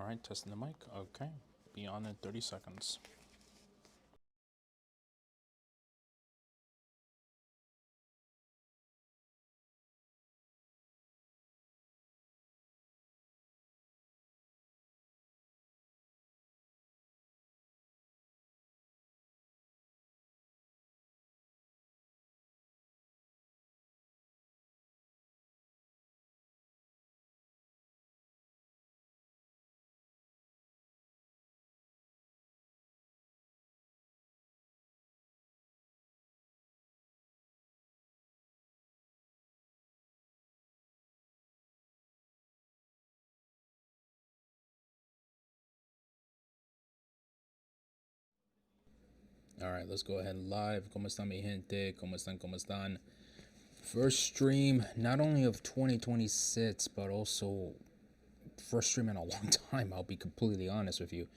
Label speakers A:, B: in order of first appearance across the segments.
A: All right, testing the mic. Okay, be on in 30 seconds. All right, let's go ahead live. ¿Cómo están mi gente? ¿Cómo están? ¿Cómo están? First stream, not only of 2026, but also first stream in a long time. I'll be completely honest with you.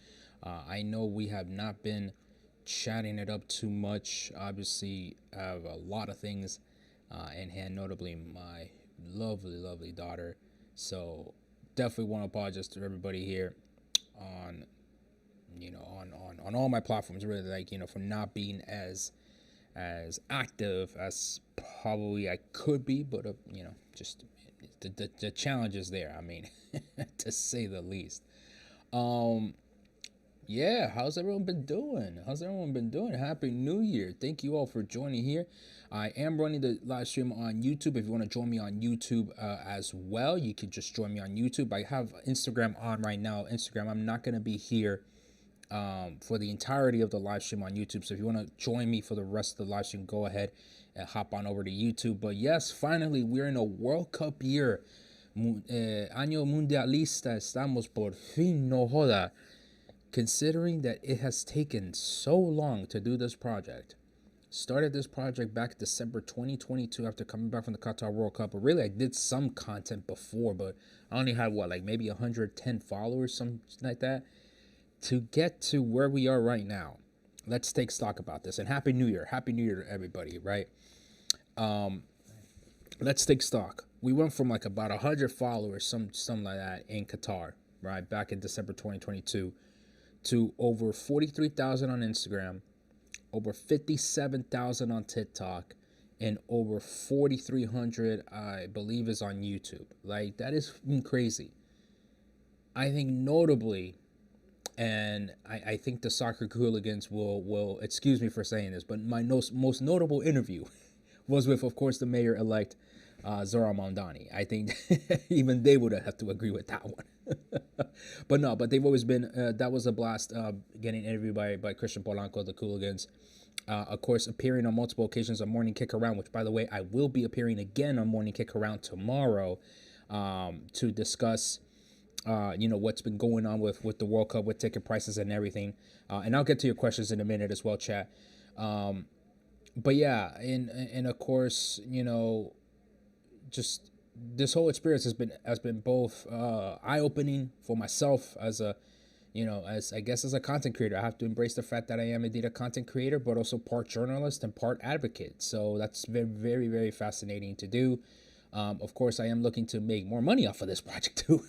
A: I know we have not been chatting it up too much. Obviously, I have a lot of things in hand, notably my lovely, lovely daughter. So definitely want to apologize to everybody here on on all my platforms, really, like, for not being as active as probably I could be, but just the challenge is there. I mean, to say the least. um yeah, how's everyone been doing? Happy New Year. Thank you all for joining here. I am running the live stream on YouTube. If you want to join me on YouTube as well, you can just join me on YouTube. I have Instagram on right now. Instagram, I'm not going to be here for the entirety of the live stream on YouTube. So if you want to join me for the rest of the live stream, go ahead and hop on over to YouTube. But yes, finally, we're in a World Cup year. Año mundialista estamos por fin, no joda. Considering that it has taken so long to do this project. Started this project back December 2022 after coming back from the Qatar World Cup. But really, I did some content before, but I only had like maybe 110 followers, something like that. To get to where we are right now, let's take stock about this. And Happy New Year to everybody, right? Let's take stock. We went from like about 100 followers, something like that, in Qatar, right, back in December 2022, to over 43,000 on Instagram, over 57,000 on TikTok, and over 4,300, I believe, is on YouTube. Like, that is crazy. I think notably, and I think the soccer hooligans will excuse me for saying this, but my most notable interview was with, of course, the mayor-elect, Zora Mamdani. I think even they would have to agree with that one. But they've always been, that was a blast, getting interviewed by Christian Polanco, the hooligans. Of course, appearing on multiple occasions on Morning Kick Around, which, by the way, I will be appearing again on Morning Kick Around tomorrow, to discuss what's been going on with the World Cup, with ticket prices and everything. And I'll get to your questions in a minute as well, chat. But yeah, and of course, just this whole experience has been both eye opening for myself as a as I guess as a content creator. I have to embrace the fact that I am indeed a content creator, but also part journalist and part advocate. So that's very, very, very fascinating to do. Of course, I am looking to make more money off of this project too.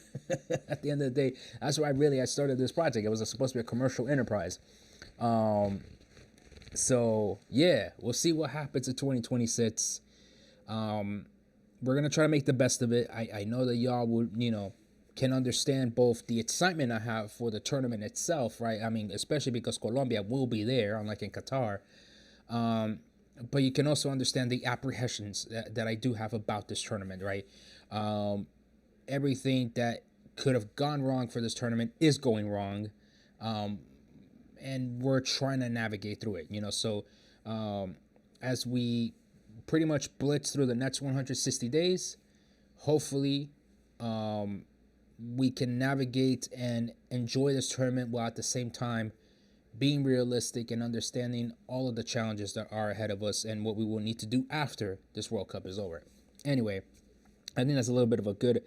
A: At the end of the day, that's why I started this project. It was supposed to be a commercial enterprise. So yeah, we'll see what happens in 2026. We're gonna try to make the best of it. I know that y'all would can understand both the excitement I have for the tournament itself, right? I mean, especially because Colombia will be there, unlike in Qatar. But you can also understand the apprehensions that I do have about this tournament, right? Everything that could have gone wrong for this tournament is going wrong, and we're trying to navigate through it. So as we pretty much blitz through the next 160 days, hopefully we can navigate and enjoy this tournament while at the same time being realistic and understanding all of the challenges that are ahead of us and what we will need to do after this World Cup is over. Anyway, I think that's a little bit of a good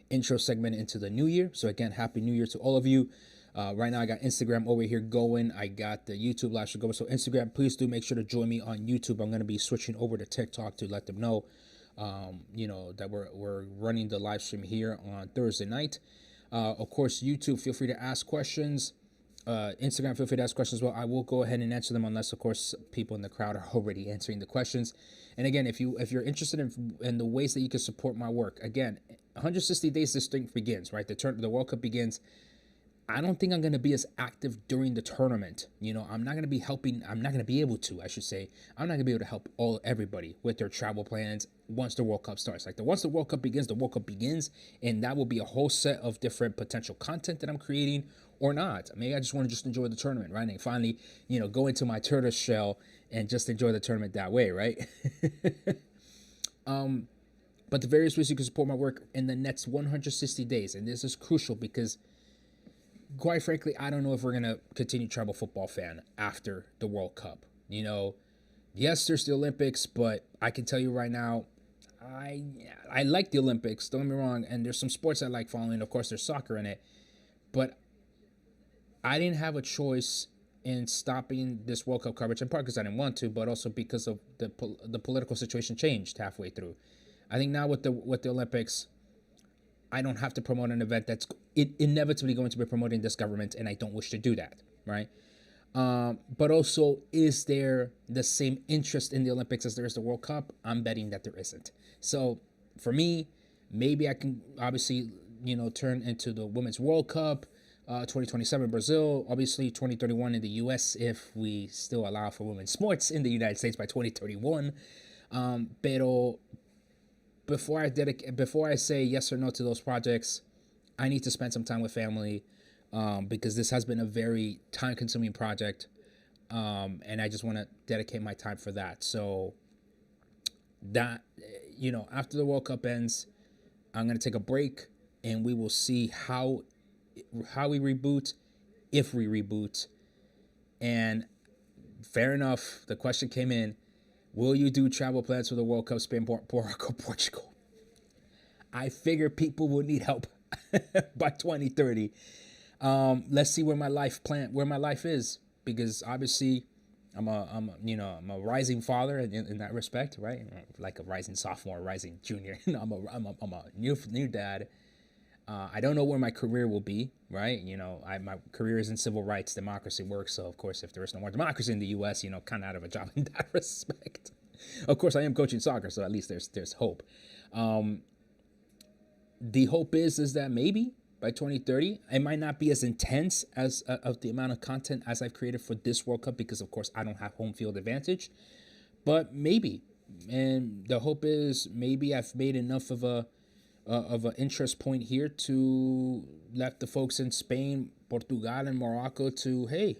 A: intro segment into the new year. So again, Happy New Year to all of you. Right now I got Instagram over here going. I got the YouTube live stream going. So Instagram, please do make sure to join me on YouTube. I'm going to be switching over to TikTok to let them know, that we're running the live stream here on Thursday night. Of course, YouTube, feel free to ask questions. Instagram, feel free to ask questions as well. I will go ahead and answer them unless, of course, people in the crowd are already answering the questions. And again, if you're interested in the ways that you can support my work, again, 160 days this thing begins, right? The World Cup begins. I don't think I'm going to be as active during the tournament. I'm not going to be helping. I'm not going to be able to, I should say. I'm not going to be able to help everybody with their travel plans once the World Cup starts. Once the World Cup begins, the World Cup begins, and that will be a whole set of different potential content that I'm creating or not. Maybe I just want to just enjoy the tournament, right? And finally, go into my turtle shell and just enjoy the tournament that way, right? But the various ways you can support my work in the next 160 days, and this is crucial because quite frankly, I don't know if we're going to continue travel football fan after the World Cup. Yes, there's the Olympics, but I can tell you right now, I like the Olympics, don't get me wrong, and there's some sports I like following. Of course, there's soccer in it, but I didn't have a choice in stopping this World Cup coverage, in part because I didn't want to, but also because of the political situation changed halfway through. I think now with the Olympics, I don't have to promote an event that's inevitably going to be promoting this government, and I don't wish to do that, right? But also, is there the same interest in the Olympics as there is the World Cup? I'm betting that there isn't. So for me, maybe I can obviously, turn into the Women's World Cup, 2027 Brazil, obviously 2031 in the U.S. if we still allow for women's sports in the United States by 2031. Pero before I say yes or no to those projects, I need to spend some time with family, because this has been a very time-consuming project, and I just want to dedicate my time for that. So that, after the World Cup ends, I'm going to take a break, and we will see how we reboot, if we reboot. And fair enough, the question came in, will you do travel plans for the World Cup, Spain, Morocco, Portugal? I figure people will need help by 2030. Let's see where my life is, because obviously I'm a rising father in that respect, right? Like a rising sophomore, rising junior. I'm a new dad. I don't know where my career will be, right? My career is in civil rights, democracy work. So of course, if there is no more democracy in the U.S., kind of out of a job in that respect. Of course, I am coaching soccer, so at least there's hope. The hope is that maybe by 2030, it might not be as intense as of the amount of content as I've created for this World Cup, because of course I don't have home field advantage, but maybe. And the hope is maybe I've made enough of an interest point here to let the folks in Spain, Portugal, and Morocco to, hey,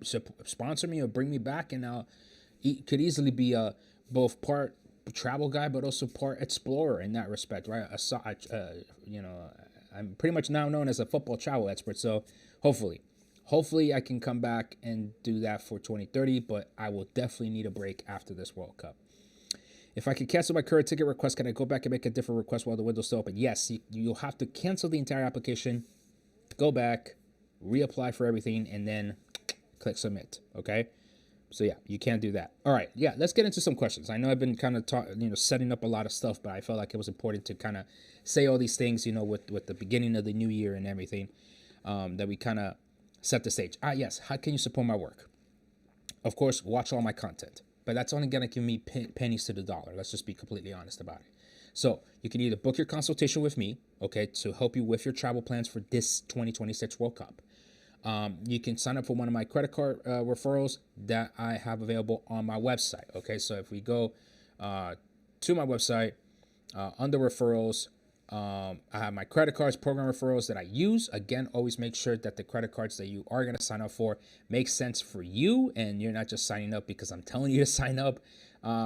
A: sponsor me or bring me back, and could easily be both part travel guy but also part explorer in that respect, right? I'm pretty much now known as a football travel expert, so hopefully I can come back and do that for 2030, but I will definitely need a break after this World Cup. If I can cancel my current ticket request, can I go back and make a different request while the window's still open? Yes, you'll have to cancel the entire application, go back, reapply for everything, and then click submit, okay? So yeah, you can't do that. All right, yeah, let's get into some questions. I know I've been kind of setting up a lot of stuff, but I felt like it was important to kind of say all these things, with the beginning of the new year and everything, that we kind of set the stage. Yes, how can you support my work? Of course, watch all my content, but that's only gonna give me pennies to the dollar. Let's just be completely honest about it. So you can either book your consultation with me, okay, to help you with your travel plans for this 2026 World Cup. You can sign up for one of my credit card referrals that I have available on my website. Okay, so if we go to my website, under referrals, I have my credit cards, program referrals that I use. Again, always make sure that the credit cards that you are going to sign up for make sense for you, and you're not just signing up because I'm telling you to sign up.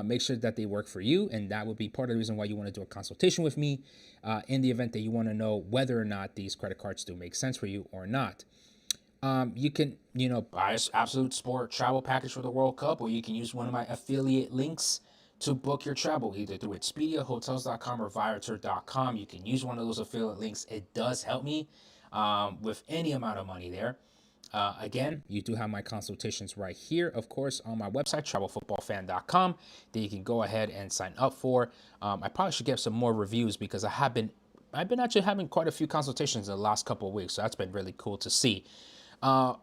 A: Make sure that they work for you, and that would be part of the reason why you want to do a consultation with me, in the event that you want to know whether or not these credit cards do make sense for you or not. You can, buy an Absolute Sport travel package for the World Cup, or you can use one of my affiliate links to book your travel, either through Expedia, Hotels.com, or Viator.com. You can use one of those affiliate links. It does help me with any amount of money there. Again, you do have my consultations right here, of course, on my website, travelfootballfan.com, that you can go ahead and sign up for. I probably should get some more reviews because I have been I've been actually having quite a few consultations in the last couple of weeks, so that's been really cool to see. Uh,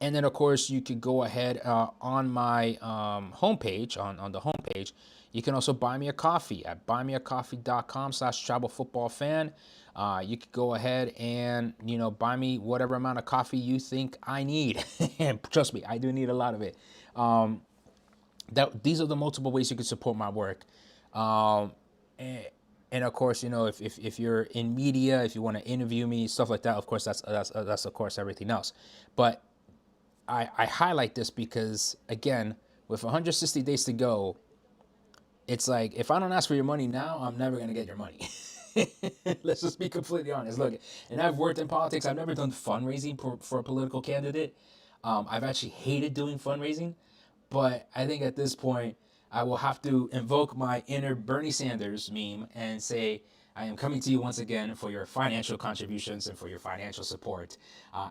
A: and then, of course, you could go ahead on my homepage, on the homepage. You can also buy me a coffee at buymeacoffee.com/travelfootballfan. You could go ahead and, buy me whatever amount of coffee you think I need. And trust me, I do need a lot of it. These are the multiple ways you can support my work. Um, and, and of course, if you're in media, if you want to interview me, stuff like that, of course, that's of course everything else. But I highlight this because, again, with 160 days to go, it's like, if I don't ask for your money now, I'm never going to get your money. Let's just be completely honest. Look, and I've worked in politics. I've never done fundraising for a political candidate. I've actually hated doing fundraising, but I think at this point, I will have to invoke my inner Bernie Sanders meme and say, I am coming to you once again for your financial contributions and for your financial support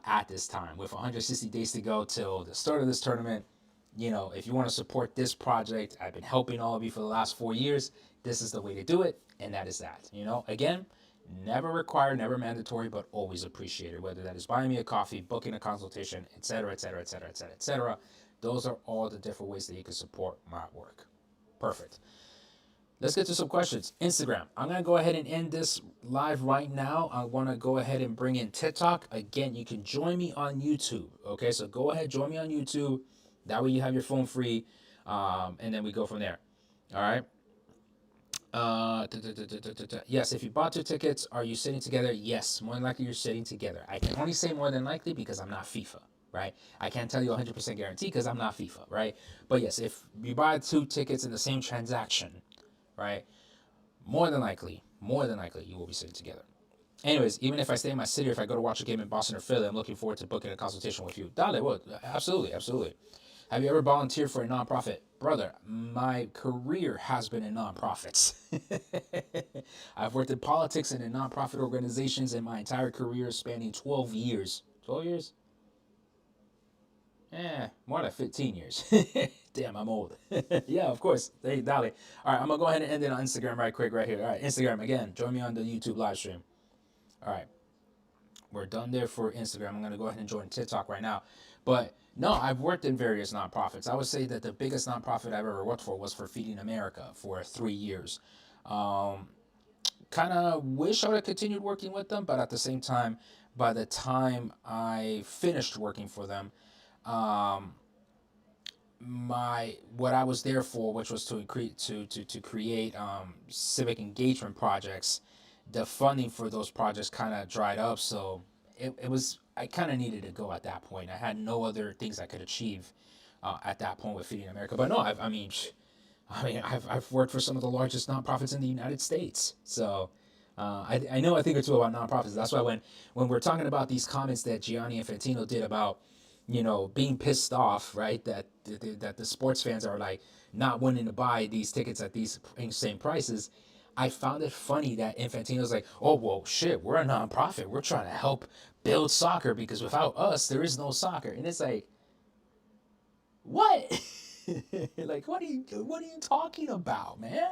A: at this time. With 160 days to go till the start of this tournament, if you want to support this project, I've been helping all of you for the last 4 years. This is the way to do it, and that is that. Again, never required, never mandatory, but always appreciated. Whether that is buying me a coffee, booking a consultation, etc., etc., etc., etc., etc. Those are all the different ways that you can support my work. Perfect. Let's get to some questions. Instagram. I'm going to go ahead and end this live right now. I want to go ahead and bring in TikTok. Again, you can join me on YouTube. Okay, so go ahead, join me on YouTube. That way you have your phone free, and then we go from there. All right. Yes, if you bought 2 tickets, are you sitting together? Yes, more than likely you're sitting together. I can only say more than likely because I'm not FIFA, right? I can't tell you 100% guarantee because I'm not FIFA, right? But yes, if you buy 2 tickets in the same transaction, right, more than likely, you will be sitting together. Anyways, even if I stay in my city, if I go to watch a game in Boston or Philly, I'm looking forward to booking a consultation with you. Dale, what? Absolutely, absolutely. Have you ever volunteered for a nonprofit? Brother, my career has been in nonprofits. I've worked in politics and in nonprofit organizations in my entire career spanning 12 years. 12 years? More like 15 years. Damn, I'm old. Yeah, of course. Hey, Dolly. All right, I'm going to go ahead and end it on Instagram right quick right here. All right, Instagram, again, join me on the YouTube live stream. All right, we're done there for Instagram. I'm going to go ahead and join TikTok right now. But no, I've worked in various nonprofits. I would say that the biggest nonprofit I've ever worked for was for Feeding America for 3 years. Um, Kind of wish I would have continued working with them, but at the same time, by the time I finished working for them, um, my what I was there for, which was to create civic engagement projects, the funding for those projects kind of dried up. So it was I kind of needed to go at that point. I had no other things I could achieve at that point with Feeding America. But no, I've worked for some of the largest nonprofits in the United States. So I know a thing or two about nonprofits. That's why when we're talking about these comments that Gianni Infantino did about being pissed off, right, that the sports fans are like not wanting to buy these tickets at these insane prices. I found it funny that Infantino's like, oh well, shit, we're a nonprofit. We're trying to help build soccer because without us, there is no soccer. And it's like, what? Like, what are you talking about, man?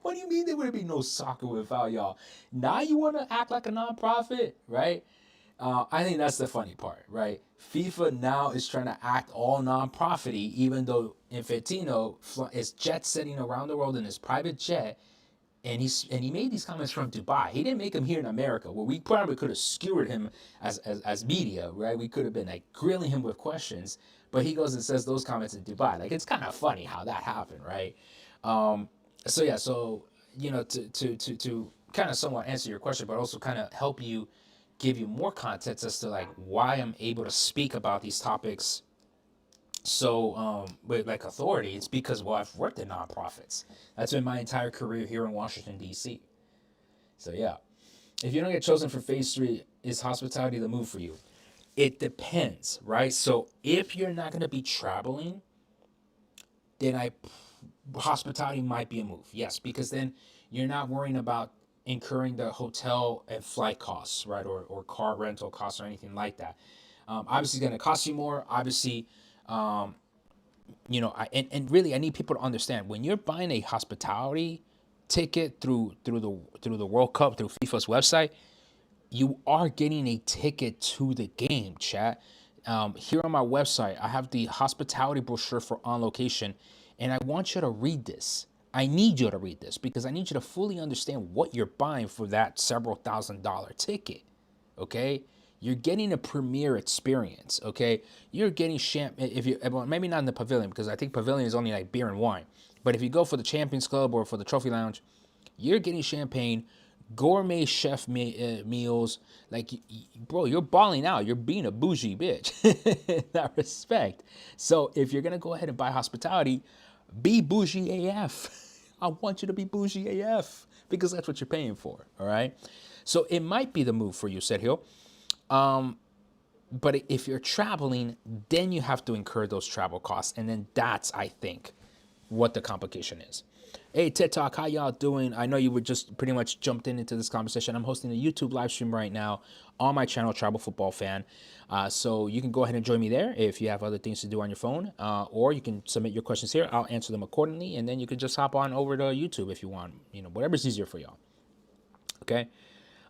A: What do you mean there would be no soccer without y'all? Now you want to act like a nonprofit, right? I think that's the funny part, right? FIFA now is trying to act all non-profity, even though Infantino is jet setting around the world in his private jet, and he made these comments from Dubai. He didn't make them here in America, where we probably could have skewered him as media, right? We could have been like grilling him with questions, but he goes and says those comments in Dubai. Like, it's kind of funny how that happened, right? Um, so yeah, so to kind of somewhat answer your question, but also kind of help you give you more context as to like why I'm able to speak about these topics so with like authority. It's because, well, I've worked in nonprofits. That's been my entire career here in Washington D.C. So yeah, if you don't get chosen for phase 3, is hospitality the move for you? It depends, right? So if you're not going to be traveling, then hospitality might be a move. Yes, because then you're not worrying about incurring the hotel and flight costs, right? Or car rental costs or anything like that. Obviously, it's going to cost you more. Obviously, and really, I need people to understand when you're buying a hospitality ticket through the World Cup through FIFA's website, you are getting a ticket to the game, chat. Here on my website, I have the hospitality brochure for On Location, and I want you to read this. I need you to read this because I need you to fully understand what you're buying for that several $1,000 ticket. Okay, you're getting a premier experience. Okay, you're getting if you, well, maybe not in the pavilion because I think pavilion is only like beer and wine. But if you go for the Champions Club or for the Trophy Lounge, you're getting champagne, gourmet chef meals. Like, bro, you're balling out. You're being a bougie bitch in that respect. So if you're gonna go ahead and buy hospitality, be bougie AF. I want you to be bougie AF because that's what you're paying for. All right. So it might be the move for you, Sergio. But if you're traveling, then you have to incur those travel costs, and then that's, I think, what the complication is. Hey, TED Talk, how y'all doing? I know you were just pretty much jumped into this conversation. I'm hosting a YouTube live stream right now on my channel, Travel Football Fan. So you can go ahead and join me there if you have other things to do on your phone, or you can submit your questions here. I'll answer them accordingly, and then you can just hop on over to YouTube if you want. You know, whatever's easier for y'all. Okay.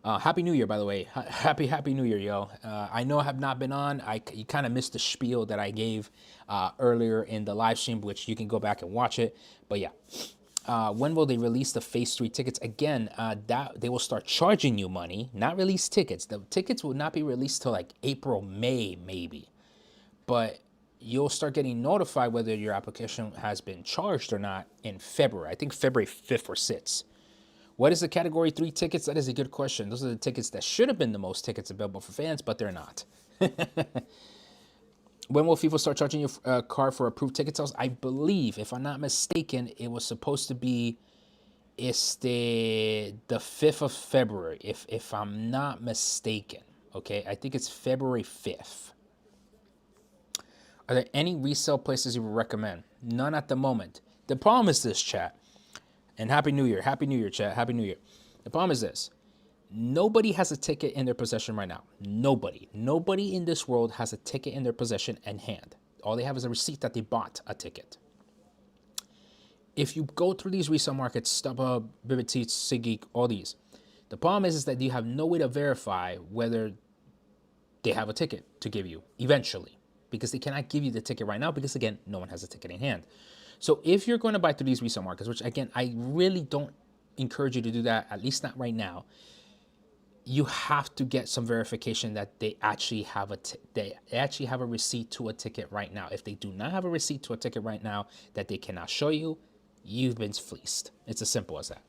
A: Happy New Year, by the way. Happy New Year, yo. I know I have not been on. You kind of missed the spiel that I gave earlier in the live stream, which you can go back and watch it. But yeah, when will they release the Phase 3 tickets? Again, that they will start charging you money, not release tickets. The tickets will not be released till like April, May, maybe. But you'll start getting notified whether your application has been charged or not in February. I think February 5th or 6th. What is the Category 3 tickets? That is a good question. Those are the tickets that should have been the most tickets available for fans, but they're not. When will FIFA start charging you a card for approved ticket sales? I believe, if I'm not mistaken, it was supposed to be the 5th of February, if I'm not mistaken. Okay, I think it's February 5th. Are there any resale places you would recommend? None at the moment. The problem is this, chat. And Happy New Year, chat. Happy New Year. The problem is this. Nobody has a ticket in their possession right now. Nobody in this world has a ticket in their possession and hand. All they have is a receipt that they bought a ticket. If you go through these resale markets, StubHub, Vivid Seats, SeatGeek, all these, the problem is that you have no way to verify whether they have a ticket to give you eventually, because they cannot give you the ticket right now because, again, no one has a ticket in hand. So if you're going to buy through these resale markets, which, again, I really don't encourage you to do that, at least not right now, you have to get some verification that they actually have a receipt to a ticket right now. If they do not have a receipt to a ticket right now that they cannot show you, you've been fleeced. It's as simple as that.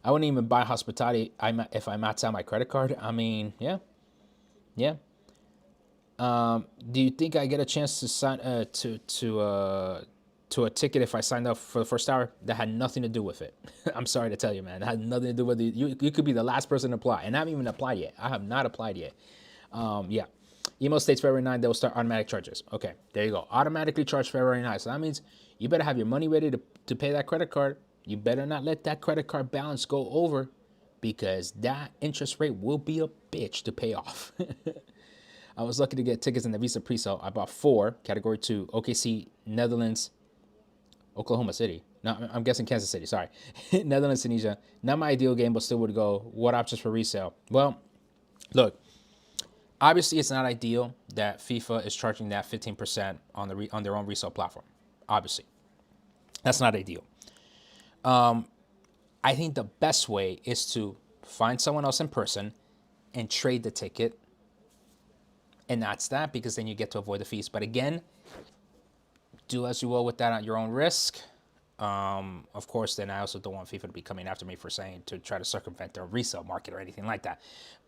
A: I wouldn't even buy hospitality if I max out my credit card. I mean, yeah. Do you think I get a chance to sign to a ticket if I signed up for the first hour? That had nothing to do with it. I'm sorry to tell you, man. That had nothing to do with it. You could be the last person to apply, and I haven't even applied yet. I have not applied yet. Yeah. Email states February 9th, they will start automatic charges. Okay, there you go. Automatically charged February 9th. So that means you better have your money ready to pay that credit card. You better not let that credit card balance go over, because that interest rate will be a bitch to pay off. I was lucky to get tickets in the Visa pre-sale. I bought 4, Category 2, OKC, Netherlands, Oklahoma City. No, I'm guessing Kansas City, sorry. Netherlands, Tunisia. Not my ideal game, but still would go. What options for resale? Well, look, obviously it's not ideal that FIFA is charging that 15% on their own resale platform. Obviously. That's not ideal. I think the best way is to find someone else in person and trade the ticket. And that's that, because then you get to avoid the fees. But again, do as you will with that at your own risk. Of course, then I also don't want FIFA to be coming after me for saying to try to circumvent their resale market or anything like that.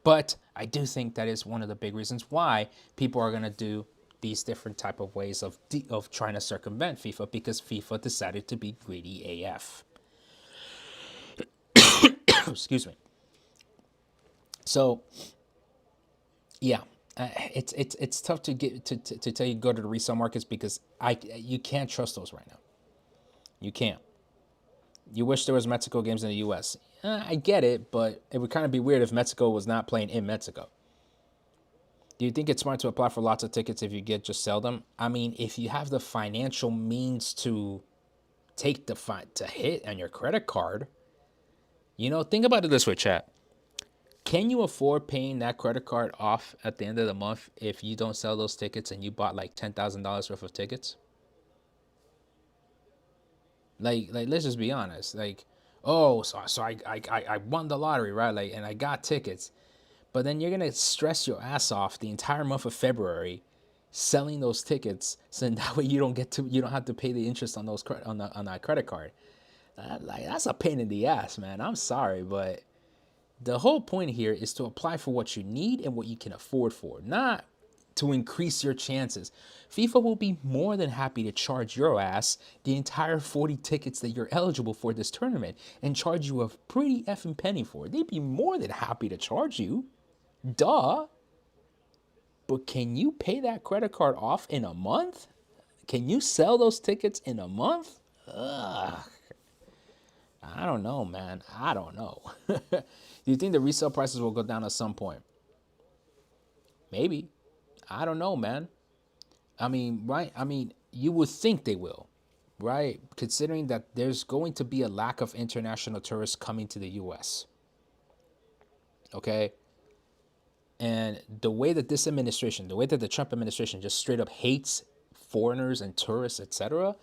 A: But I do think that is one of the big reasons why people are going to do these different type of ways of trying to circumvent FIFA, because FIFA decided to be greedy AF. Excuse me. So, yeah. It's tough to get to tell you go to the resale markets, because you can't trust those right now. You can't. You wish there was Mexico games in the U.S. I get it, but it would kind of be weird if Mexico was not playing in Mexico. Do you think it's smart to apply for lots of tickets if you just sell them? I mean, if you have the financial means to take to hit on your credit card, You know, think about it this way, chat. Can you afford paying that credit card off at the end of the month if you don't sell those tickets and you bought like $10,000 worth of tickets? Like let's just be honest. Like, oh, so I won the lottery, right? Like, and I got tickets, but then you're gonna stress your ass off the entire month of February selling those tickets, so that way you don't have to pay the interest on those on that credit card. Like that's a pain in the ass, man. I'm sorry, but the whole point here is to apply for what you need and what you can afford for, not to increase your chances. FIFA will be more than happy to charge your ass the entire 40 tickets that you're eligible for this tournament and charge you a pretty effing penny for it. They'd be more than happy to charge you. Duh. But can you pay that credit card off in a month? Can you sell those tickets in a month? Ugh. I don't know, man. I don't know. Do you think the resale prices will go down at some point? Maybe. I don't know, man. I mean, right? I mean, you would think they will, right? Considering that there's going to be a lack of international tourists coming to the US. Okay? And the way that this administration, the way that the Trump administration just straight up hates foreigners and tourists, etc.,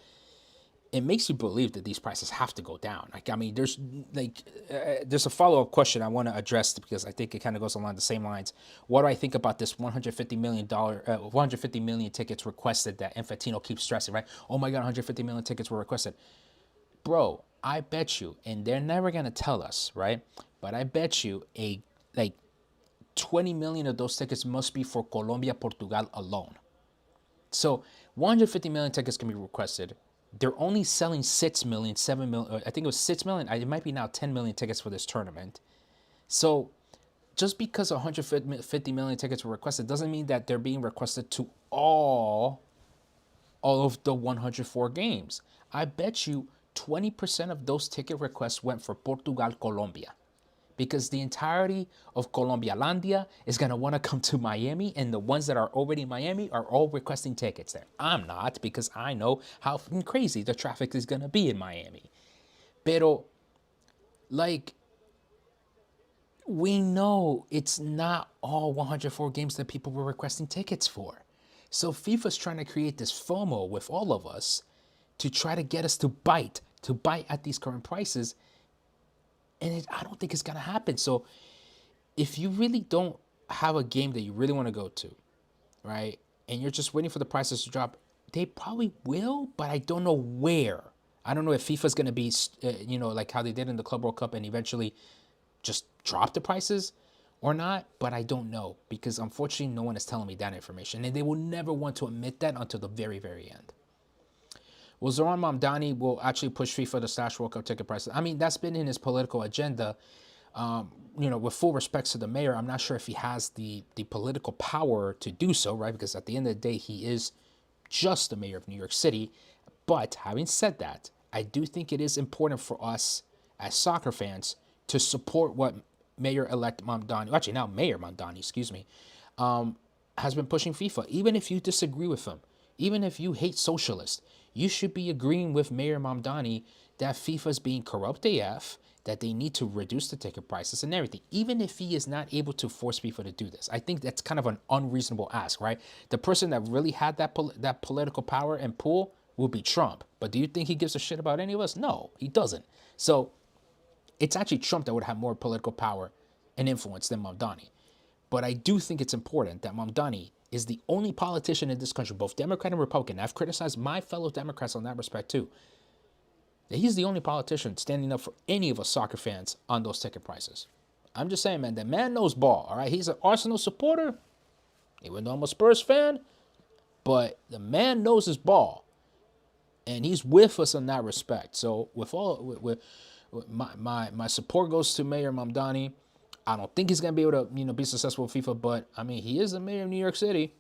A: it makes you believe that these prices have to go down. Like, I mean, there's a follow-up question I want to address because I think it kind of goes along the same lines. What do I think about this $150 million tickets requested that Infantino keeps stressing, right? Oh my God, 150 million tickets were requested. Bro, I bet you, and they're never going to tell us, right? But I bet you like 20 million of those tickets must be for Colombia, Portugal alone. So 150 million tickets can be requested. They're only selling 6 million, 7 million, I think it was 6 million. It might be now 10 million tickets for this tournament. So just because 150 million tickets were requested doesn't mean that they're being requested to all of the 104 games. I bet you 20% of those ticket requests went for Portugal, Colombia, because the entirety of Colombialandia is going to want to come to Miami, and the ones that are already in Miami are all requesting tickets there. I'm not, because I know how crazy the traffic is going to be in Miami. Pero, like, we know it's not all 104 games that people were requesting tickets for. So FIFA's trying to create this FOMO with all of us to try to get us to bite at these current prices. And I don't think it's going to happen. So if you really don't have a game that you really want to go to, right, and you're just waiting for the prices to drop, they probably will, but I don't know where. I don't know if FIFA's going to be, like how they did in the Club World Cup and eventually just drop the prices or not, but I don't know, because unfortunately no one is telling me that information, and they will never want to admit that until the very, very end. Well, Zoran Mamdani will actually push FIFA to slash World Cup ticket prices. I mean, that's been in his political agenda. With full respects to the mayor, I'm not sure if he has the political power to do so, right? Because at the end of the day, he is just the mayor of New York City. But having said that, I do think it is important for us as soccer fans to support what Mayor-elect Mamdani, actually now Mayor Mamdani, has been pushing FIFA. Even if you disagree with him, even if you hate socialists, you should be agreeing with Mayor Mamdani that FIFA is being corrupt AF, that they need to reduce the ticket prices and everything, even if he is not able to force FIFA to do this. I think that's kind of an unreasonable ask, right? The person that really had that political power and pull will be Trump. But do you think he gives a shit about any of us? No, he doesn't. So it's actually Trump that would have more political power and influence than Mamdani. But I do think it's important that Mamdani is the only politician in this country, both Democrat and Republican. I've criticized my fellow Democrats on that respect too. That he's the only politician standing up for any of us soccer fans on those ticket prices. I'm just saying, man, the man knows ball, all right? He's an Arsenal supporter, even though I'm a Spurs fan, but the man knows his ball, and he's with us in that respect. So with my support goes to Mayor Mamdani. I don't think he's gonna be able to, be successful with FIFA, but I mean, he is the mayor of New York City.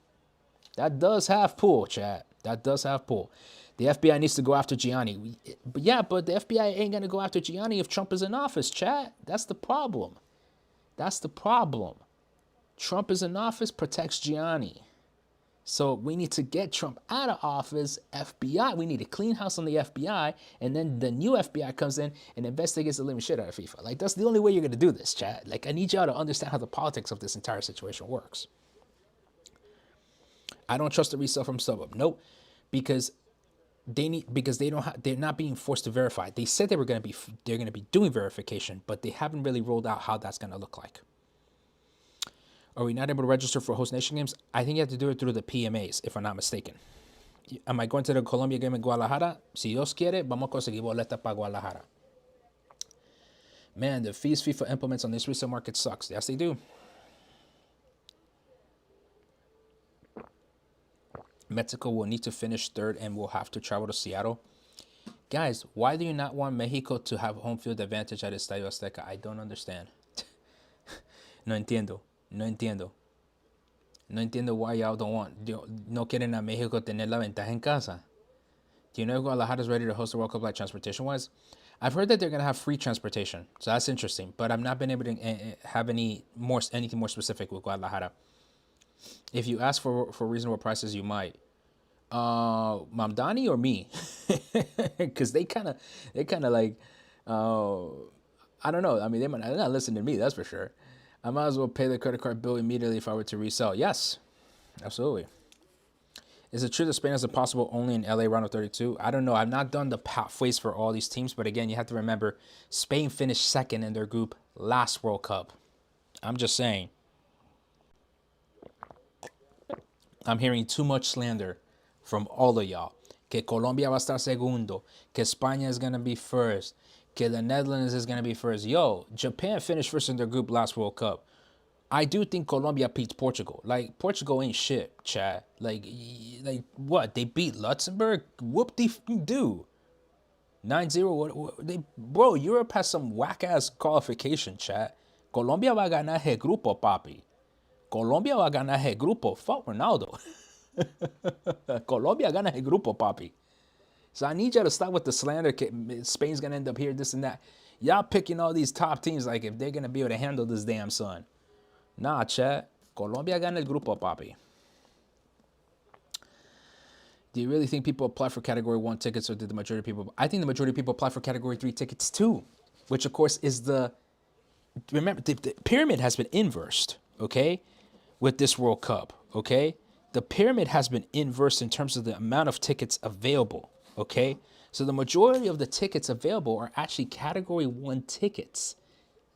A: That does have pull, chat. That does have pull. The FBI needs to go after Gianni. But the FBI ain't gonna go after Gianni if Trump is in office, chat. That's the problem. That's the problem. Trump is in office, protects Gianni. So we need to get Trump out of office. FBI, we need to clean house on the FBI, and then the new FBI comes in and investigates the living shit out of FIFA. Like, that's the only way you're gonna do this, chat. Like, I need y'all to understand how the politics of this entire situation works. I don't trust the resale from StubHub. Nope, because they're not being forced to verify. They said they're gonna be doing verification, but they haven't really rolled out how that's gonna look like. Are we not able to register for host nation games? I think you have to do it through the PMAs, if I'm not mistaken. Am I going to the Colombia game in Guadalajara? Si Dios quiere, vamos a conseguir boletas para Guadalajara. Man, the fees FIFA implements on this resale market sucks. Yes, they do. Mexico will need to finish third and will have to travel to Seattle. Guys, why do you not want Mexico to have home field advantage at Estadio Azteca? I don't understand. No entiendo. No entiendo. No entiendo why y'all don't want. No quieren a Mexico tener la ventaja en casa. Do you know if Guadalajara is ready to host the World Cup like transportation-wise? I've heard that they're going to have free transportation. So that's interesting. But I've not been able to have anything more specific with Guadalajara. If you ask for reasonable prices, you might. Mamdani or me? Because they kind of like, I don't know. I mean, they're not listening to me, that's for sure. I might as well pay the credit card bill immediately if I were to resell. Yes, absolutely. Is it true that Spain has a possible only in LA round of 32? I don't know. I've not done the pathways for all these teams, but again, you have to remember Spain finished second in their group last World Cup. I'm just saying. I'm hearing too much slander from all of y'all. Que Colombia va a estar segundo. Que España is going to be first. Que the Netherlands is going to be first. Yo, Japan finished first in their group last World Cup. I do think Colombia beats Portugal. Like, Portugal ain't shit, Chad. Like what? They beat Luxembourg? Whoop-de-do. 9-0. Bro, Europe has some whack-ass qualification, Chad. Colombia va a ganar el grupo, papi. Colombia va a ganar el grupo. Fuck Ronaldo. Colombia gana el grupo, papi. So I need y'all to stop with the slander. Spain's going to end up here, this and that. Y'all picking all these top teams like if they're going to be able to handle this damn son. Nah, chat. Colombia gana el grupo, papi. Do you really think people apply for Category 1 tickets, or did the majority of people? I think the majority of people apply for Category 3 tickets too, which of course is remember, the pyramid has been inversed, okay, with this World Cup, okay? The pyramid has been inversed in terms of the amount of tickets available, okay? So the majority of the tickets available are actually Category 1 tickets,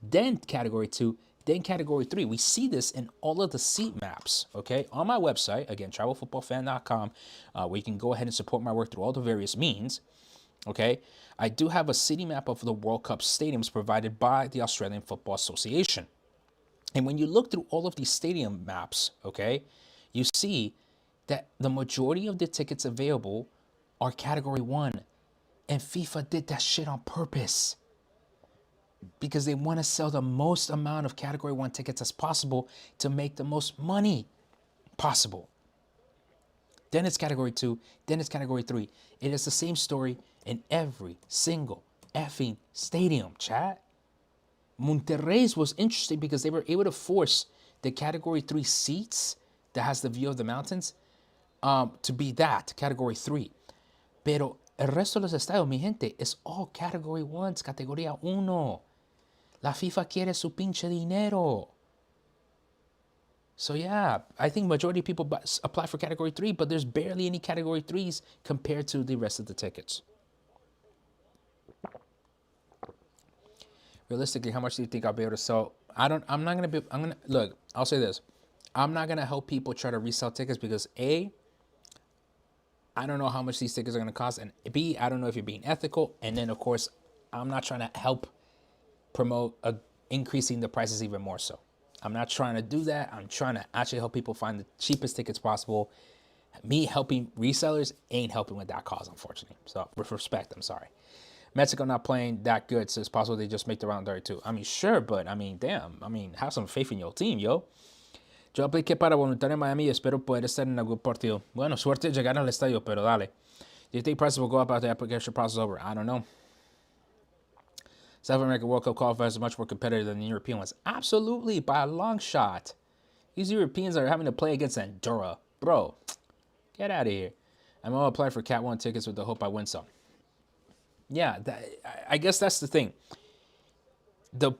A: then Category 2, then Category 3. We see this in all of the seat maps, okay? On my website, again, travelfootballfan.com, where you can go ahead and support my work through all the various means, okay? I do have a city map of the World Cup stadiums provided by the Australian Football Association. And when you look through all of these stadium maps, okay, you see that the majority of the tickets available are Category 1. And FIFA did that shit on purpose, because they want to sell the most amount of Category 1 tickets as possible to make the most money possible. Then it's Category 2, then it's Category 3. It is the same story in every single effing stadium, chat. Monterrey's was interesting because they were able to force the Category 3 seats that has the view of the mountains to be that, Category 3. Pero el resto de los estadios, mi gente, is all Category 1s, Categoría 1. La FIFA quiere su pinche dinero. So yeah, I think majority of people apply for Category 3, but there's barely any Category 3s compared to the rest of the tickets. Realistically, how much do you think I'll be able to sell? Look, I'll say this. I'm not going to help people try to resell tickets because A, I don't know how much these tickets are going to cost, and B, I don't know if you're being ethical, and then of course, I'm not trying to help promote increasing the prices even more so. I'm not trying to do that. I'm trying to actually help people find the cheapest tickets possible. Me helping resellers ain't helping with that cause, unfortunately. So with respect, I'm sorry. Mexico not playing that good, so it's possible they just make the round 32. I mean, sure, but I mean, damn. I mean, have some faith in your team, yo. Yo apliqué para voluntario en Miami y espero poder estar en algún partido. Bueno, suerte llegar al estadio, pero dale. Do you think prices will go up after the application process is over? I don't know. South American World Cup qualifiers are much more competitive than the European ones. Absolutely, by a long shot. These Europeans are having to play against Andorra. Bro, get out of here. I'm all applying for Cat 1 tickets with the hope I win some. Yeah, I guess that's the thing. The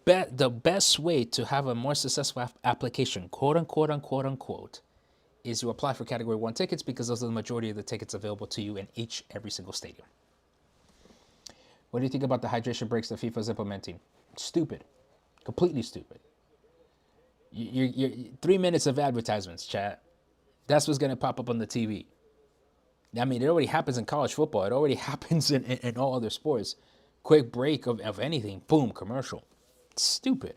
A: best way to have a more successful application, quote unquote, unquote, is you apply for Category 1 tickets because those are the majority of the tickets available to you in every single stadium. What do you think about the hydration breaks that FIFA is implementing? Stupid. Completely stupid. You're 3 minutes of advertisements, chat. That's what's going to pop up on the TV. I mean, it already happens in college football. It already happens in all other sports. Quick break of anything. Boom, commercial. It's stupid.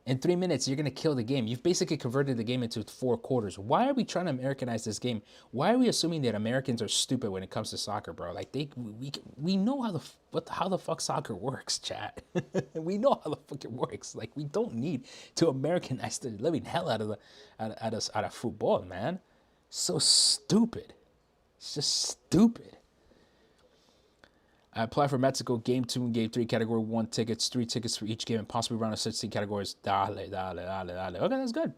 A: In 3 minutes, you're going to kill the game. You've basically converted the game into 4 quarters. Why are we trying to Americanize this game? Why are we assuming that Americans are stupid when it comes to soccer, bro? Like, we know how the fuck soccer works, chat. We know how the fuck it works. Like, we don't need to Americanize the living hell out of football, man. So stupid. It's just stupid. I applied for Mexico Game 2 and Game 3 Category 1 tickets, 3 tickets for each game, and possibly round of 16 categories. Dale. Okay, that's good.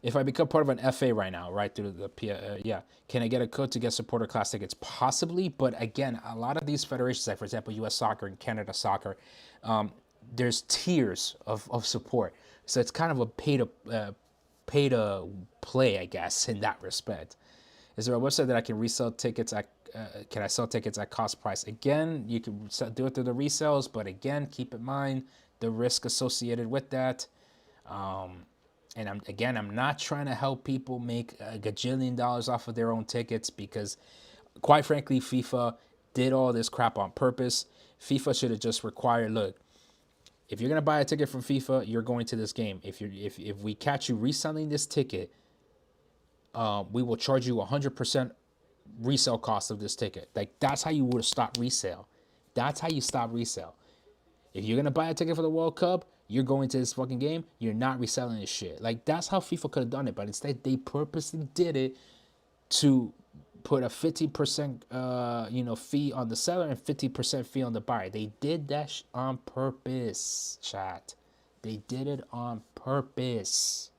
A: If I become part of an FA right now, right through the yeah, can I get a code to get supporter class tickets? Possibly, but again, a lot of these federations, like for example, U.S. Soccer and Canada Soccer, there's tiers of support, so it's kind of a pay to play, I guess, in that respect. Is there a website that I can resell tickets at? Can I sell tickets at cost price? Again, you can do it through the resales, but again, keep in mind the risk associated with that. And I'm not trying to help people make a gajillion dollars off of their own tickets because, quite frankly, FIFA did all this crap on purpose. FIFA should have just required, look, if you're gonna buy a ticket from FIFA, you're going to this game. If we catch you reselling this ticket, we will charge you 100% resale cost of this ticket. Like, that's how you would stop resale. That's how you stop resale. If you're gonna buy a ticket for the World Cup, you're going to this fucking game, you're not reselling this shit. Like, that's how FIFA could have done it, but instead they purposely did it to put a 50% fee on the seller and 50% fee on the buyer. They did that on purpose, chat. They did it on purpose.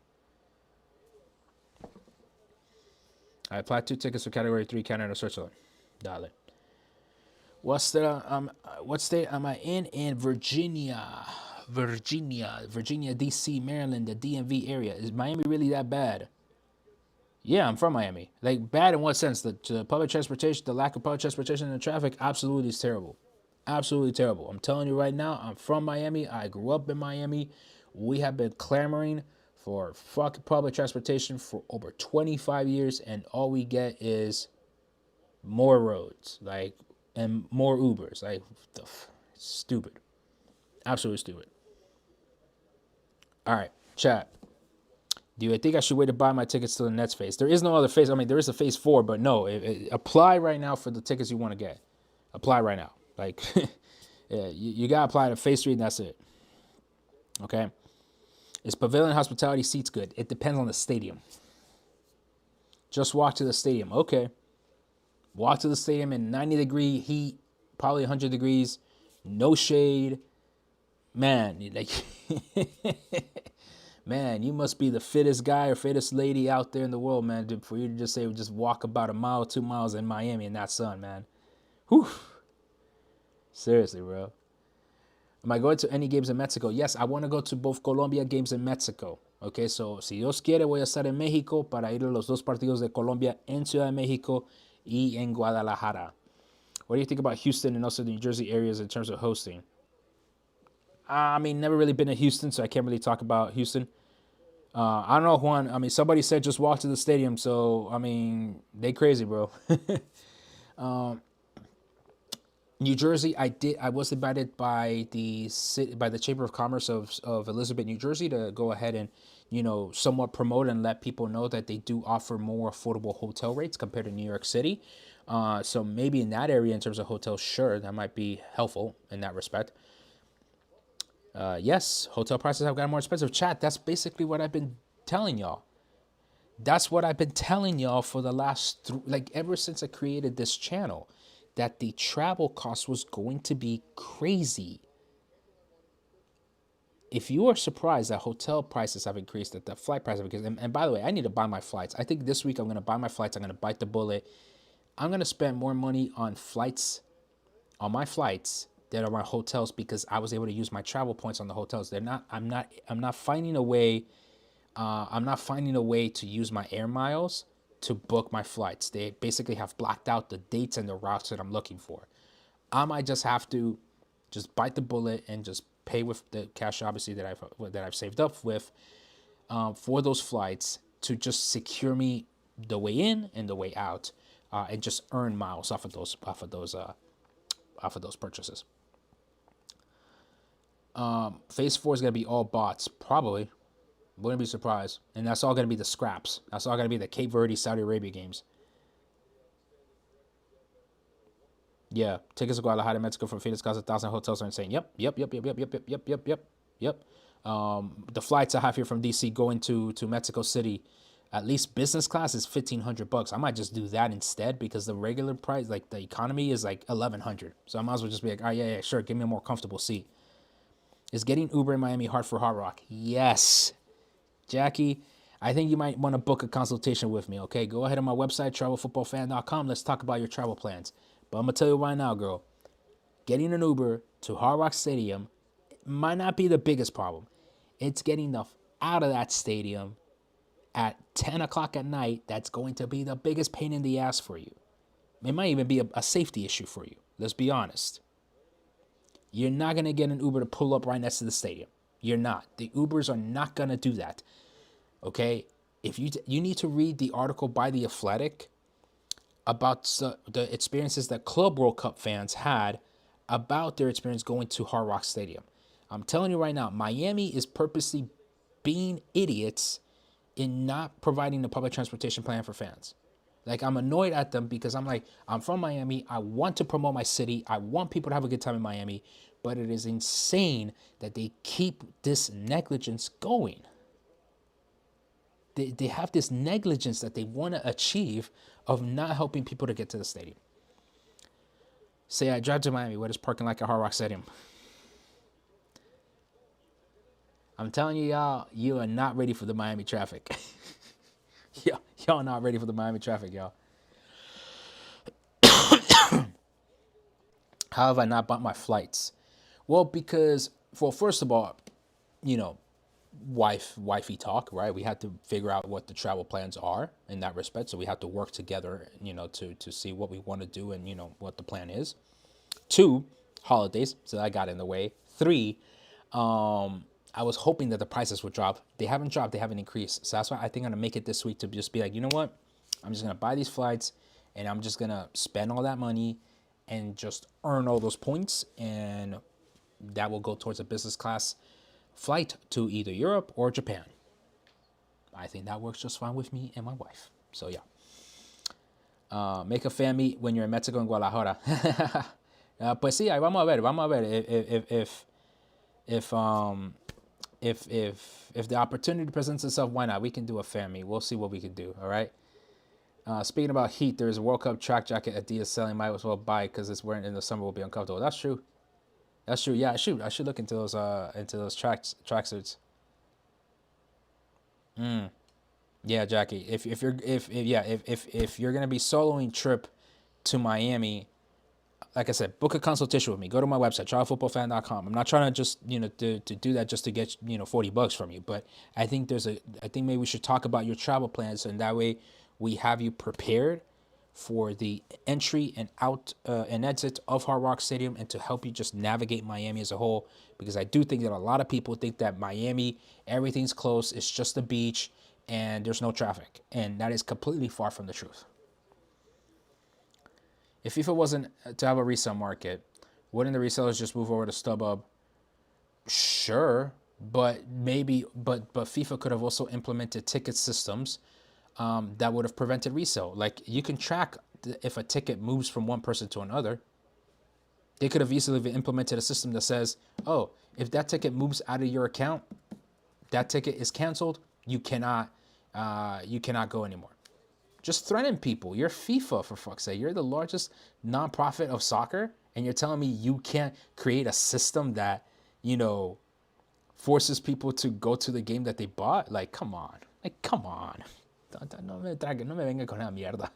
A: I applied 2 tickets for Category 3 Canada, Switzerland. Dale. What state am I in? In Virginia, D.C., Maryland, the DMV area. Is Miami really that bad? Yeah, I'm from Miami. Like, bad in what sense? The public transportation, the lack of public transportation and the traffic, absolutely is terrible. Absolutely terrible. I'm telling you right now, I'm from Miami. I grew up in Miami. We have been clamoring for fucking public transportation for over 25 years, and all we get is more roads, like, and more Ubers. Like, stupid. Absolutely stupid. All right, chat. Do you think I should wait to buy my tickets till the next phase? There is no other phase. I mean, there is a phase 4, but no. Apply right now for the tickets you want to get. Apply right now. Like, yeah, you got to apply to phase 3, and that's it. Okay? Is pavilion hospitality seats good? It depends on the stadium. Just walk to the stadium. Okay. Walk to the stadium in 90-degree heat, probably 100 degrees, no shade. Man, like, man, you must be the fittest guy or fittest lady out there in the world, man, for you to just say, just walk about a mile, 2 miles in Miami in that sun, man. Whew. Seriously, bro. Am I going to any games in Mexico? Yes, I want to go to both Colombia games in Mexico. Okay, so si Dios quiere, voy a estar en México para ir a los 2 partidos de Colombia en Ciudad de México y en Guadalajara. What do you think about Houston and also the New Jersey areas in terms of hosting? I mean, never really been to Houston, so I can't really talk about Houston. I don't know, Juan. I mean, somebody said just walk to the stadium, so, I mean, they crazy, bro. New Jersey, I was invited by the Chamber of Commerce of Elizabeth, New Jersey, to go ahead and, somewhat promote and let people know that they do offer more affordable hotel rates compared to New York City. So maybe in that area, in terms of hotels, sure, that might be helpful in that respect. Yes, hotel prices have gotten more expensive. Chat, that's basically what I've been telling y'all. That's what I've been telling y'all for the last, ever since I created this channel, that the travel cost was going to be crazy. if you are surprised that hotel prices have increased, that the flight prices have increased, and by the way, I need to buy my flights. I think this week I'm going to buy my flights. I'm going to bite the bullet. I'm going to spend more money on flights, on my flights, than on my hotels because I was able to use my travel points on the hotels. I'm not finding a way. I'm not finding a way to use my air miles to book my flights. They basically have blocked out the dates and the routes that I'm looking for. I might just have to just bite the bullet and just pay with the cash, obviously that I've saved up with for those flights to just secure me the way in and the way out, and just earn miles off of those purchases. Phase 4 is gonna be all bots, probably. Wouldn't be surprised, and that's all gonna be the scraps. That's all gonna be the Cape Verde, Saudi Arabia games. Yeah, tickets to Guadalajara, Mexico from Phoenix cost 1,000. Hotels are insane. Yep. The flights I have here from DC going to Mexico City, at least business class is $1,500. I might just do that instead because the regular price, like the economy, is like 1,100. So I might as well just be like, oh yeah, sure, give me a more comfortable seat. Is getting Uber in Miami hard for Hard Rock? Yes, Jackie. I think you might want to book a consultation with me. Okay, go ahead on my website, travelfootballfan.com. Let's talk about your travel plans. But I'm gonna tell you right now, girl, getting an Uber to Hard Rock Stadium might not be the biggest problem. It's getting the out of that stadium at 10 o'clock at night that's going to be the biggest pain in the ass for you. It might even be a safety issue for you. Let's be honest. You're not going to get an Uber to pull up right next to the stadium. You're not. The Ubers are not going to do that. Okay? If you need to read the article by The Athletic about the experiences that Club World Cup fans had about their experience going to Hard Rock Stadium. I'm telling you right now, Miami is purposely being idiots in not providing the public transportation plan for fans. Like, I'm annoyed at them because I'm like, I'm from Miami. I want to promote my city. I want people to have a good time in Miami. But it is insane that they keep this negligence going. They have this negligence that they want to achieve of not helping people to get to the stadium. Say I drive to Miami, what is parking like at Hard Rock Stadium? I'm telling you, y'all, you are not ready for the Miami traffic. Y'all not ready for the Miami traffic, y'all. How have I not bought my flights? Well, because, well, first of all, you know, wifey talk, right? We had to figure out what the travel plans are in that respect. So we have to work together, you know, to see what we want to do and, you know, what the plan is. 2, holidays. So that got in the way. 3, I was hoping that the prices would drop. They haven't dropped. They haven't increased. So that's why I think I'm going to make it this week to just be like, you know what? I'm just going to buy these flights and I'm just going to spend all that money and just earn all those points. And that will go towards a business class flight to either Europe or Japan. I think that works just fine with me and my wife. So yeah. Make a fan meet when you're in Mexico and Guadalajara. Pues sí, ahí vamos a ver. If the opportunity presents itself, why not? We can do a fan meet. We'll see what we can do. All right. Speaking about heat, there's a World Cup track jacket Adidas selling. Might as well buy because it's wearing in the summer will be uncomfortable. That's true. That's true. Yeah, I should look into those tracksuits. Yeah, Jackie. If you're gonna be soloing trip to Miami, like I said, book a consultation with me. Go to my website, travelfootballfan.com. I'm not trying to just, you know, to do that just to get, you know, $40 from you. But I think I think maybe we should talk about your travel plans, and that way we have you prepared for the entry and out and exit of Hard Rock Stadium, and to help you just navigate Miami as a whole. Because I do think that a lot of people think that Miami, everything's close, it's just a beach, and there's no traffic. And that is completely far from the truth. If FIFA wasn't to have a resale market, wouldn't the resellers just move over to StubHub? Sure, but FIFA could have also implemented ticket systems that would have prevented resale. Like, you can track if a ticket moves from one person to another. They could have easily implemented a system that says, oh, if that ticket moves out of your account, that ticket is canceled. You cannot go anymore. Just threaten people. You're FIFA, for fuck's sake. You're the largest nonprofit of soccer, and you're telling me you can't create a system that, you know, forces people to go to the game that they bought. Like, come on. Like, come on. No me venga con la mierda.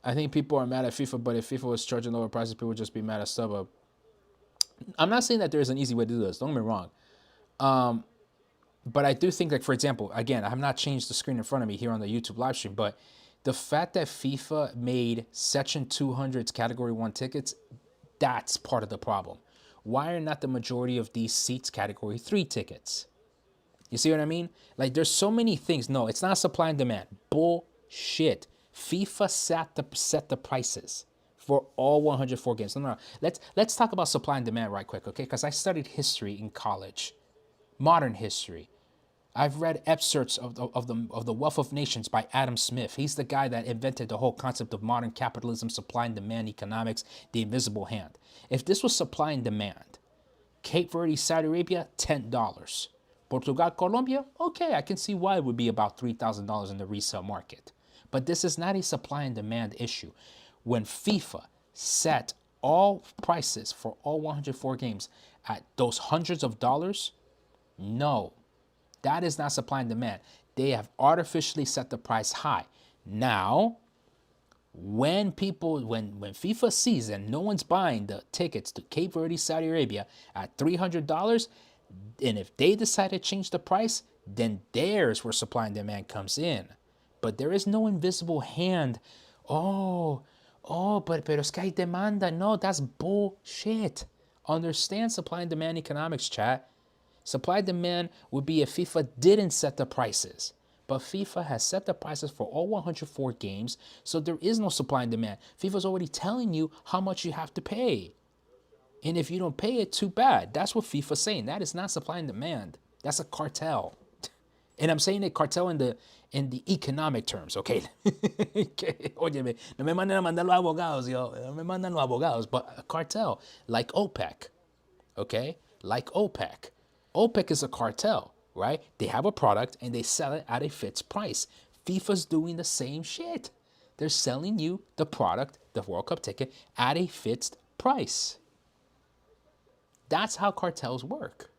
A: I think people are mad at FIFA, but if FIFA was charging lower prices, people would just be mad at StubHub. I'm not saying that there's an easy way to do this. Don't get me wrong. But I do think, like, for example, again, I have not changed the screen in front of me here on the YouTube live stream, but the fact that FIFA made Section 200's Category 1 tickets, that's part of the problem. Why are not the majority of these seats Category 3 tickets? You see what I mean? Like, there's so many things. No, it's not supply and demand. Bullshit. FIFA set the prices for all 104 games. No. Let's talk about supply and demand right quick, okay? Because I studied history in college, modern history. I've read excerpts of the Wealth of Nations by Adam Smith. He's the guy that invented the whole concept of modern capitalism, supply and demand economics, the invisible hand. If this was supply and demand, Cape Verde, Saudi Arabia, $10. Portugal, Colombia, okay, I can see why it would be about $3,000 in the resale market. But this is not a supply and demand issue. When FIFA set all prices for all 104 games at those hundreds of dollars, no, that is not supply and demand. They have artificially set the price high. Now, when FIFA sees and no one's buying the tickets to Cape Verde, Saudi Arabia at $300, and if they decide to change the price, then there's where supply and demand comes in. But there is no invisible hand. Pero es que hay demanda. No, that's bullshit. Understand supply and demand economics, chat. Supply and demand would be if FIFA didn't set the prices. But FIFA has set the prices for all 104 games, so there is no supply and demand. FIFA's already telling you how much you have to pay. And if you don't pay it, too bad. That's what FIFA's saying. That is not supply and demand. That's a cartel. And I'm saying a cartel in the economic terms, okay? Óyeme, no me manden a mandar los abogados, yo. No me mandan los abogados, but a cartel like OPEC, okay? Like OPEC. OPEC is a cartel, right? They have a product and they sell it at a fixed price. FIFA's doing the same shit. They're selling you the product, the World Cup ticket, at a fixed price. That's how cartels work.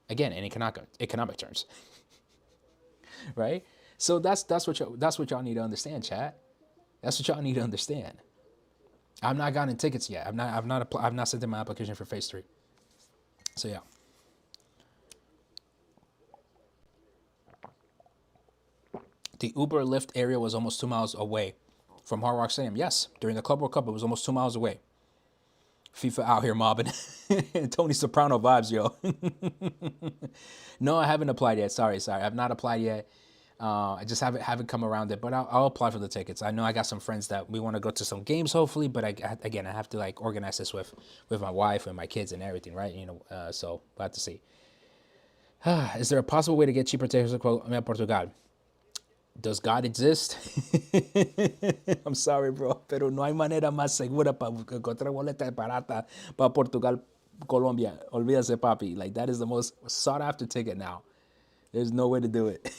A: Again, in economic terms, right? So that's what y'all need to understand, chat. That's what y'all need to understand. I've not gotten tickets yet. I've not sent in my application for phase 3. So yeah. The Uber Lyft area was almost 2 miles away from Hard Rock Stadium. Yes, during the Club World Cup, it was almost 2 miles away. FIFA out here mobbing. Tony Soprano vibes, yo. No, I haven't applied yet. Sorry. I've not applied yet. I just haven't come around it, but I'll apply for the tickets. I know I got some friends that we want to go to some games, hopefully, but I have to like organize this with my wife and my kids and everything, right? So we'll have to see. Is there a possible way to get cheaper tickets to Portugal? Does God exist? I'm sorry, bro, pero no hay manera más segura para encontrar boletas barata para Portugal, Colombia. Olvídate, papi. Like, that is the most sought after ticket now. There's no way to do it.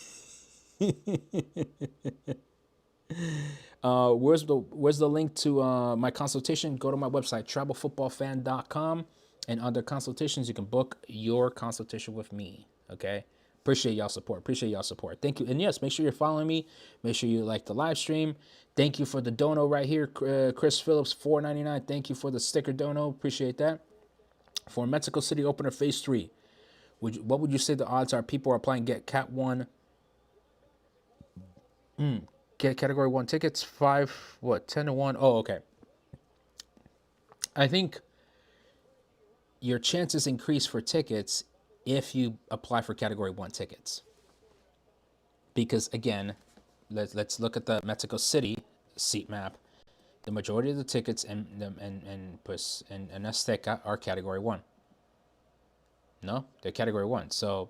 A: Where's the link to my consultation? Go to my website, travelfootballfan.com, and under consultations, you can book your consultation with me. Okay. Appreciate y'all support. Thank you. And yes, make sure you're following me. Make sure you like the live stream. Thank you for the dono right here. Chris Phillips, $4.99. Thank you for the sticker dono. Appreciate that. For Mexico City opener phase 3, what would you say the odds are people are applying get Cat 1? Get Category 1 tickets, 10 to 1? Oh, okay. I think your chances increase for tickets if you apply for Category 1 tickets. Because again, let's look at the Mexico City seat map. The majority of the tickets in Azteca are Category 1. No, they're Category 1. So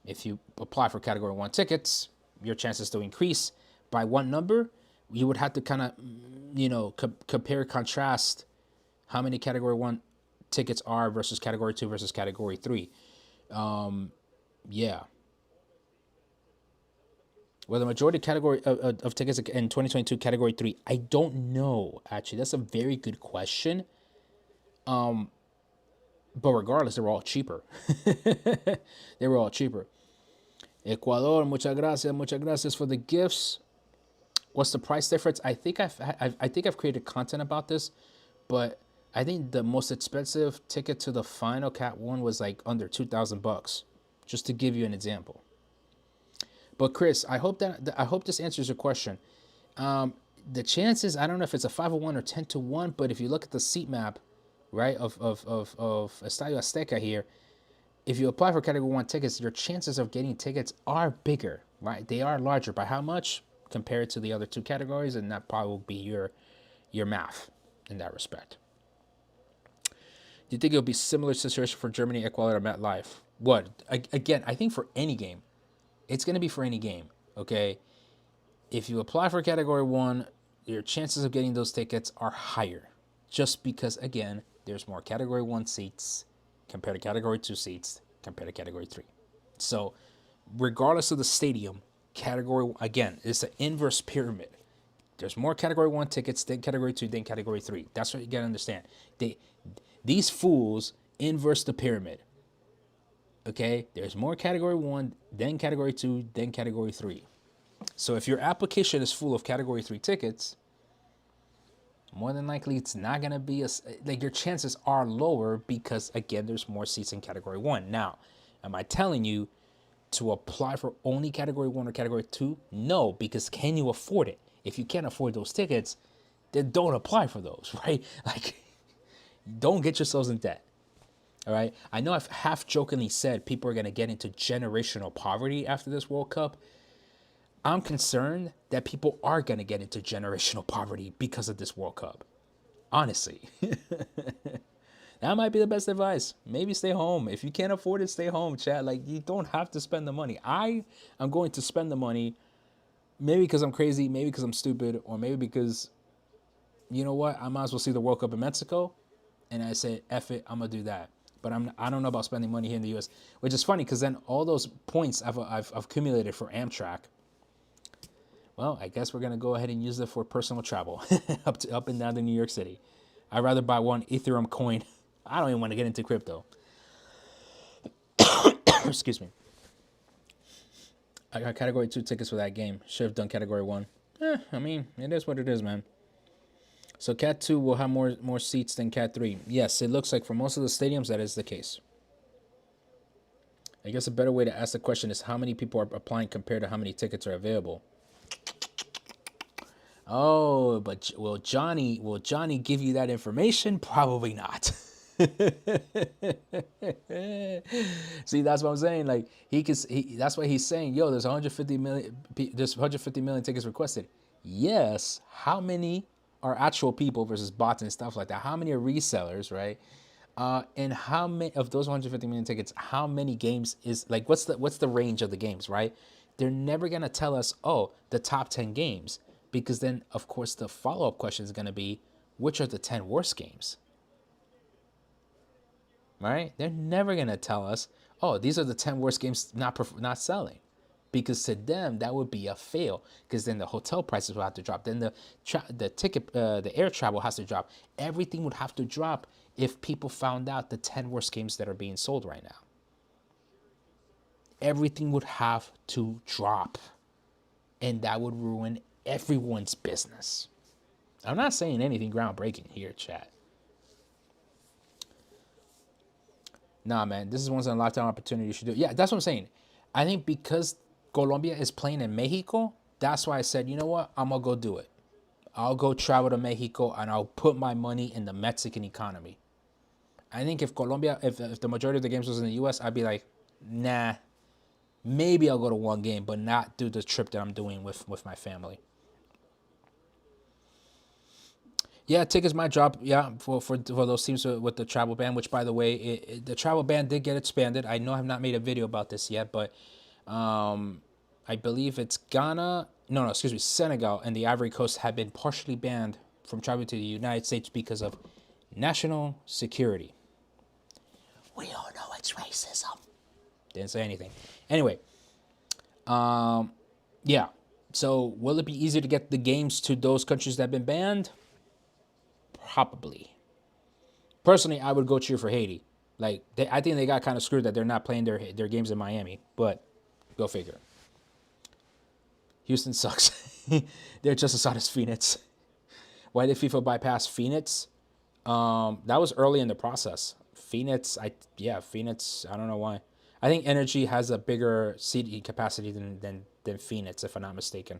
A: if you apply for Category 1 tickets, your chances to increase by one number. You would have to kind of, compare, contrast how many Category 1 tickets are versus Category 2 versus Category 3. Yeah. Well, the majority category of tickets in 2022 Category 3, I don't know. Actually, that's a very good question. But regardless, they were all cheaper. They were all cheaper. Ecuador, muchas gracias for the gifts. What's the price difference? I think I've created content about this, but I think the most expensive ticket to the final Cat 1 was like under $2,000, just to give you an example. But Chris, I hope this answers your question. The chances, I don't know if it's a 5-1 or 10-1, but if you look at the seat map, right, of Estadio Azteca here, if you apply for Category 1 tickets, your chances of getting tickets are bigger, right? They are larger. By how much? Compared to the other two categories, and that probably will be your math in that respect. Do you think it'll be similar situation for Germany, Ecuador, or MetLife? What? Again, I think for any game. It's going to be for any game, okay? If you apply for Category 1, your chances of getting those tickets are higher. Just because, again, there's more Category 1 seats compared to Category 2 seats compared to Category 3. So, regardless of the stadium, Category, again, it's an inverse pyramid. There's more Category 1 tickets than Category 2 than Category 3. That's what you got to understand. These fools inverse the pyramid. Okay? There's more Category 1 than Category 2 than Category 3. So if your application is full of Category 3 tickets, more than likely it's not going to be like your chances are lower because, again, there's more seats in Category 1. Now, am I telling you to apply for only Category 1 or Category 2? No, because can you afford it? If you can't afford those tickets, then don't apply for those, right? Like, don't get yourselves in debt. All right. I know I've half jokingly said people are going to get into generational poverty after this World Cup. I'm concerned that people are going to get into generational poverty because of this World Cup. Honestly. That might be the best advice. Maybe stay home. If you can't afford it, stay home, chat. Like, you don't have to spend the money. I am going to spend the money, maybe because I'm crazy, maybe because I'm stupid, or maybe because, you know what, I might as well see the World Cup in Mexico. And I said, F it, I'm going to do that. But I don't know about spending money here in the U.S., which is funny because then all those points I've accumulated for Amtrak, well, I guess we're going to go ahead and use it for personal travel up and down to New York City. I'd rather buy one Ethereum coin. I don't even want to get into crypto. Excuse me. I got Category 2 tickets for that game. Should have done Category 1. I mean, it is what it is, man. So Cat 2 will have more seats than Cat 3. Yes, it looks like for most of the stadiums that is the case. I guess a better way to ask the question is how many people are applying compared to how many tickets are available. Oh, but will Johnny give you that information? Probably not. See, that's what I'm saying. Like that's why he's saying, yo, there's 150 million tickets requested. Yes, how many are actual people versus bots and stuff like that? How many are resellers, right? And how many of those 150 million tickets? How many games is like? What's the range of the games, right? They're never gonna tell us, oh, the top 10 games, because then of course the follow-up question is gonna be, which are the 10 worst games? Right? They're never gonna tell us, oh, these are the 10 worst games not selling, because to them that would be a fail. Because then the hotel prices will have to drop. Then the ticket, the air travel has to drop. Everything would have to drop if people found out the 10 worst games that are being sold right now. Everything would have to drop, and that would ruin everyone's business. I'm not saying anything groundbreaking here, chat. Nah, man, this is once in a lifetime opportunity. You should do it. Yeah, that's what I'm saying. I think because Colombia is playing in Mexico, that's why I said, you know what? I'm going to go do it. I'll go travel to Mexico and I'll put my money in the Mexican economy. I think if Colombia, if the majority of the games was in the U.S., I'd be like, nah, maybe I'll go to one game, but not do the trip that I'm doing with my family. Yeah, tickets might drop. Yeah, for those teams with the travel ban, which by the way, the travel ban did get expanded. I know I have not made a video about this yet, but I believe it's Ghana. No, excuse me, Senegal and the Ivory Coast have been partially banned from traveling to the United States because of national security. We all know it's racism. Didn't say anything. Anyway, yeah. So will it be easier to get the games to those countries that have been banned? Probably. Personally, I would go cheer for Haiti. Like, I think they got kind of screwed that they're not playing their games in Miami. But go figure. Houston sucks. They're just as hot as Phoenix. Why did FIFA bypass Phoenix? That was early in the process. Phoenix, Phoenix. I don't know why. I think Energy has a bigger seating capacity than Phoenix, if I'm not mistaken.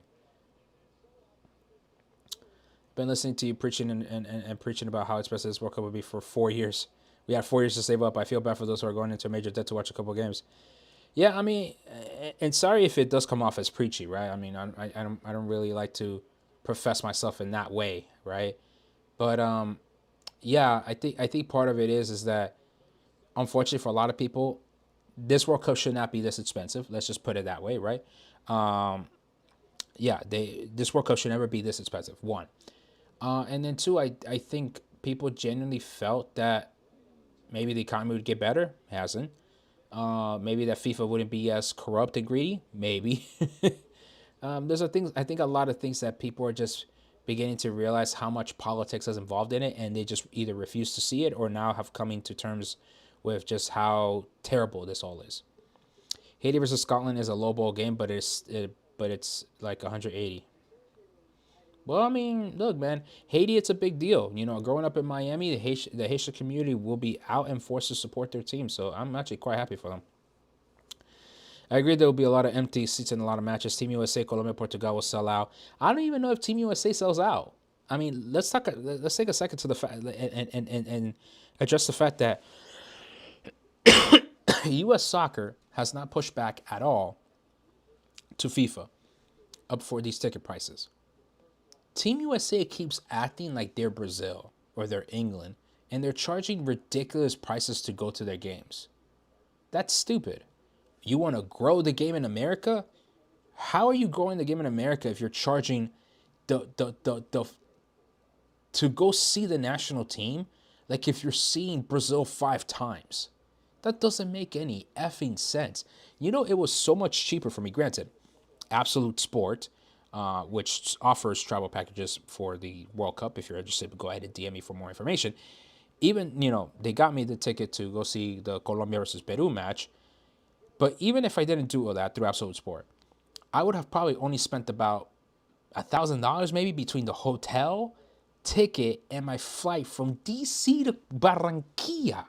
A: Been listening to you preaching and preaching about how expensive this World Cup would be for 4 years. We had 4 years to save up. I feel bad for those who are going into a major debt to watch a couple games. Yeah, I mean, and sorry if it does come off as preachy, right? I mean, I don't really like to profess myself in that way, right? But yeah, I think part of it is that unfortunately for a lot of people, this World Cup should not be this expensive. Let's just put it that way, right? Yeah, this World Cup should never be this expensive. One, and then two, I think people genuinely felt that maybe the economy would get better. It hasn't. Maybe that FIFA wouldn't be as corrupt and greedy. Maybe. There's a things. I think a lot of things that people are just beginning to realize how much politics is involved in it, and they just either refuse to see it or now have coming to terms with just how terrible this all is. Haiti versus Scotland is a low ball game, but it's like 180. Well, I mean, look, man, Haiti, it's a big deal. You know, growing up in Miami, the Haitian community will be out and forced to support their team. So I'm actually quite happy for them. I agree there will be a lot of empty seats in a lot of matches. Team USA, Colombia, Portugal will sell out. I don't even know if Team USA sells out. I mean, let's take a second to the fact and address the fact that U.S. soccer has not pushed back at all to FIFA up for these ticket prices. Team USA keeps acting like they're Brazil or they're England, and they're charging ridiculous prices to go to their games. That's stupid. You want to grow the game in America? How are you growing the game in America if you're charging the to go see the national team like if you're seeing Brazil 5 times? That doesn't make any effing sense. You know, it was so much cheaper for me. Granted, Absolute Sport, which offers travel packages for the World Cup. If you're interested, go ahead and DM me for more information. Even, you know, they got me the ticket to go see the Colombia versus Peru match. But even if I didn't do all that through Absolute Sport, I would have probably only spent about $1,000 maybe between the hotel, ticket, and my flight from DC to Barranquilla.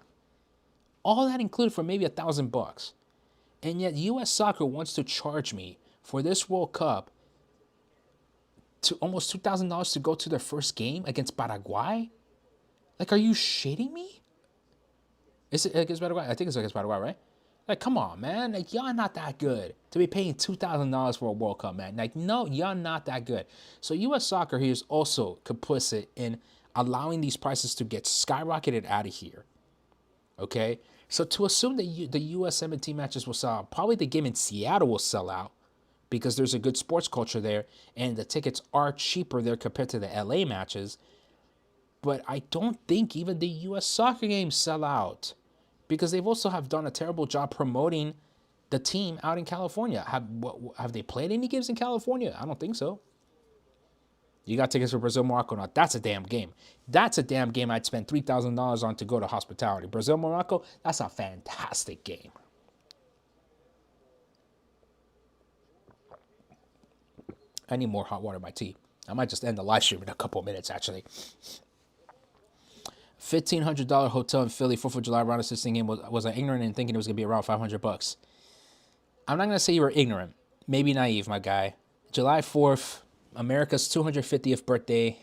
A: All that included for maybe $1,000. And yet U.S. Soccer wants to charge me for this World Cup to almost $2,000 to go to their first game against Paraguay? Like, are you shitting me? Is it against Paraguay? I think it's against Paraguay, right? Like, come on, man. Like, y'all not that good to be paying $2,000 for a World Cup, man. Like, no, y'all not that good. So U.S. Soccer here is also complicit in allowing these prices to get skyrocketed out of here. Okay? So to assume that the U.S. 17 matches will sell out, probably the game in Seattle will sell out because there's a good sports culture there and the tickets are cheaper there compared to the LA matches. But I don't think even the U.S. soccer games sell out because they've also have done a terrible job promoting the team out in California. Have they played any games in California? I don't think so. You got tickets for Brazil, Morocco. Now, that's a damn game. That's a damn game I'd spend $3,000 on to go to hospitality. Brazil, Morocco, that's a fantastic game. I need more hot water in my tea. I might just end the live stream in a couple of minutes, actually. $1,500 hotel in Philly, 4th of July round of 16 game. Was I ignorant in thinking it was going to be around $500? I'm not going to say you were ignorant. Maybe naive, my guy. July 4th, America's 250th birthday.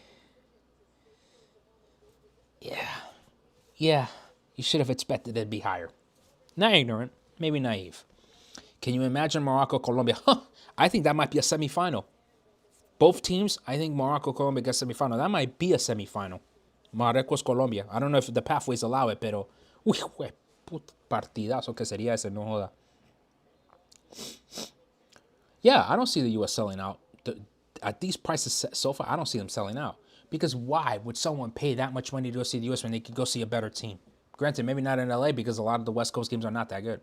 A: Yeah. You should have expected it to be higher. Not ignorant, maybe naive. Can you imagine Morocco, Colombia? I think that might be a semifinal. Both teams, I think Morocco, Colombia get semifinal. That might be a semifinal. Marruecos, Colombia. I don't know if the pathways allow it, pero uy, puto partidazo que sería ese, no joda. Yeah, I don't see the U.S. selling out. At these prices so far, I don't see them selling out. Because why would someone pay that much money to go see the U.S. when they could go see a better team? Granted, maybe not in L.A. because a lot of the West Coast games are not that good.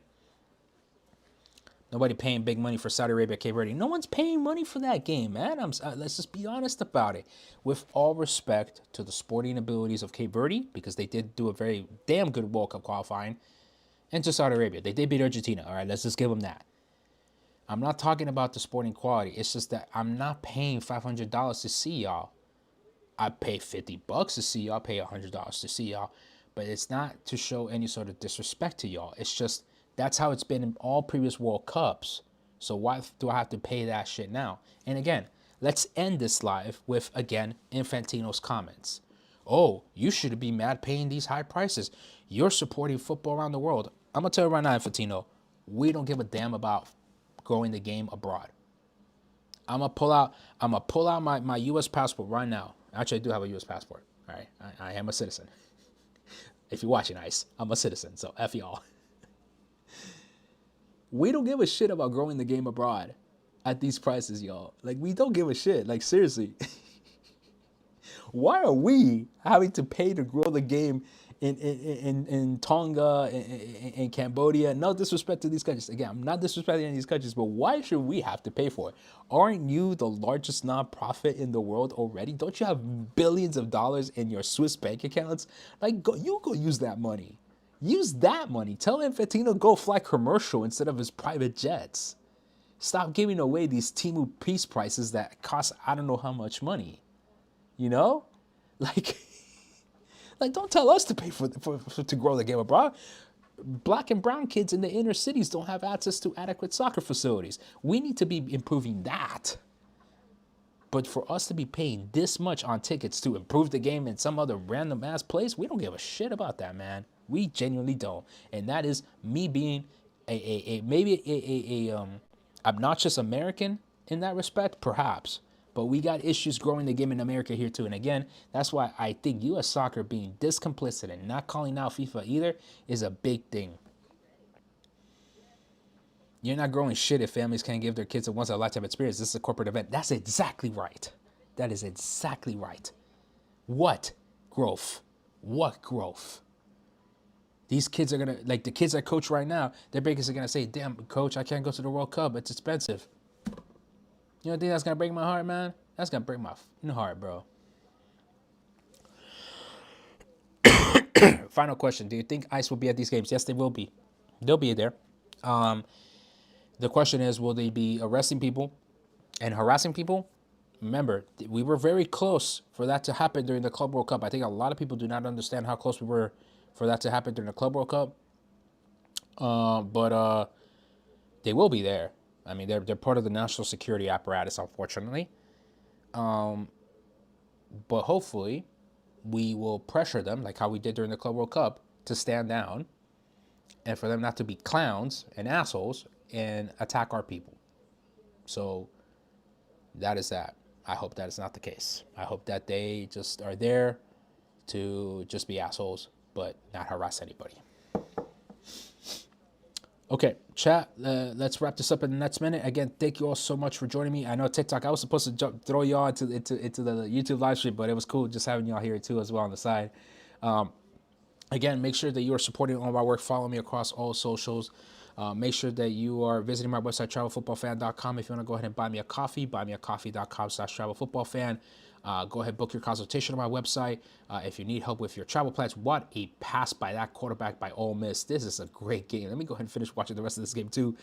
A: Nobody paying big money for Saudi Arabia, Cape Verde. No one's paying money for that game, man. Let's just be honest about it. With all respect to the sporting abilities of Cape Verde, because they did do a very damn good World Cup qualifying, and to Saudi Arabia. They did beat Argentina. All right, let's just give them that. I'm not talking about the sporting quality. It's just that I'm not paying $500 to see y'all. I pay $50 to see y'all, pay $100 to see y'all. But it's not to show any sort of disrespect to y'all. It's just that's how it's been in all previous World Cups. So why do I have to pay that shit now? And again, let's end this live with, again, Infantino's comments. Oh, you should be mad paying these high prices. You're supporting football around the world. I'm going to tell you right now, Infantino, we don't give a damn about growing the game abroad. I'm gonna pull out my U.S. passport right now. Actually, I do have a U.S. passport. All right, I am a citizen. If you're watching, ICE, I'm a citizen. So F y'all. We don't give a shit about growing the game abroad at these prices, y'all. Like, we don't give a shit. Like, seriously. Why are we having to pay to grow the game in Tonga, in Cambodia? No disrespect to these countries. Again, I'm not disrespecting any of these countries, but why should we have to pay for it? Aren't you the largest nonprofit in the world already? Don't you have billions of dollars in your Swiss bank accounts? Like, go use that money. Use that money. Tell Infantino go fly commercial instead of his private jets. Stop giving away these Temu piece prices that cost I don't know how much money. You know, like don't tell us to pay for to grow the game abroad. Black and brown kids in the inner cities don't have access to adequate soccer facilities. We need to be improving that. But for us to be paying this much on tickets to improve the game in some other random ass place, we don't give a shit about that, man. We genuinely don't. And that is me being maybe a obnoxious American in that respect, perhaps. But we got issues growing the game in America here too. And again, that's why I think U.S. soccer being this complicit and not calling out FIFA either is a big thing. You're not growing shit if families can't give their kids a once-in-a-lifetime experience. This is a corporate event. That's exactly right. That is exactly right. What growth? What growth? These kids are going to, like the kids I coach right now, their biggest are going to say, damn, coach, I can't go to the World Cup. It's expensive. You don't think that's going to break my heart, man? That's going to break my heart, bro. Final question. Do you think ICE will be at these games? Yes, they will be. They'll be there. The question is, will they be arresting people and harassing people? Remember, we were very close for that to happen during the Club World Cup. I think a lot of people do not understand how close we were for that to happen during the Club World Cup. But they will be there. I mean, they're part of the national security apparatus, unfortunately. But hopefully, we will pressure them, like how we did during the Club World Cup, to stand down and for them not to be clowns and assholes and attack our people. So that is that. I hope that is not the case. I hope that they just are there to just be assholes, but not harass anybody. Okay, chat, let's wrap this up in the next minute. Again, thank you all so much for joining me. I know TikTok, I was supposed to throw y'all into the YouTube live stream, but it was cool just having y'all here too as well on the side. Again, make sure that you are supporting all of our work. Follow me across all socials. Make sure that you are visiting my website, travelfootballfan.com. If you want to go ahead and buy me a coffee, buymeacoffee.com/travelfootballfan. Go ahead, book your consultation on my website. If you need help with your travel plans, what a pass by that quarterback by Ole Miss. This is a great game. Let me go ahead and finish watching the rest of this game too.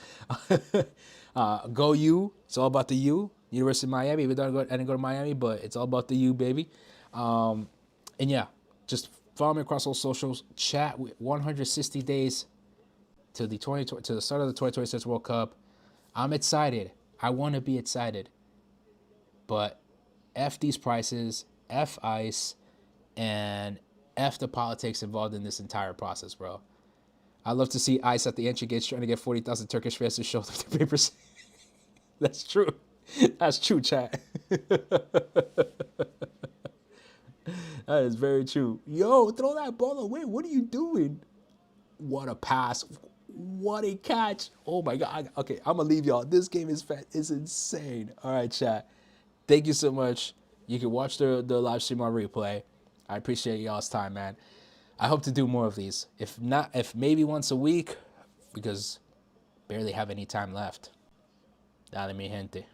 A: Go U. It's all about the U. University of Miami. I didn't go to Miami, but it's all about the U, baby. And yeah, just follow me across all socials. Chat with 160 days to the start of the 2026 World Cup. I'm excited. I want to be excited. But F these prices, F ICE, and F the politics involved in this entire process, bro. I love to see ICE at the entry gates trying to get 40,000 Turkish fans to show them the papers. That's true. That's true, chat. That is very true. Yo, throw that ball away. What are you doing? What a pass. What a catch. Oh, my God. Okay, I'm going to leave y'all. This game is insane. All right, chat. Thank you so much. You can watch the live stream on replay. I appreciate y'all's time, man. I hope to do more of these. If maybe once a week, because barely have any time left. Dale, mi gente.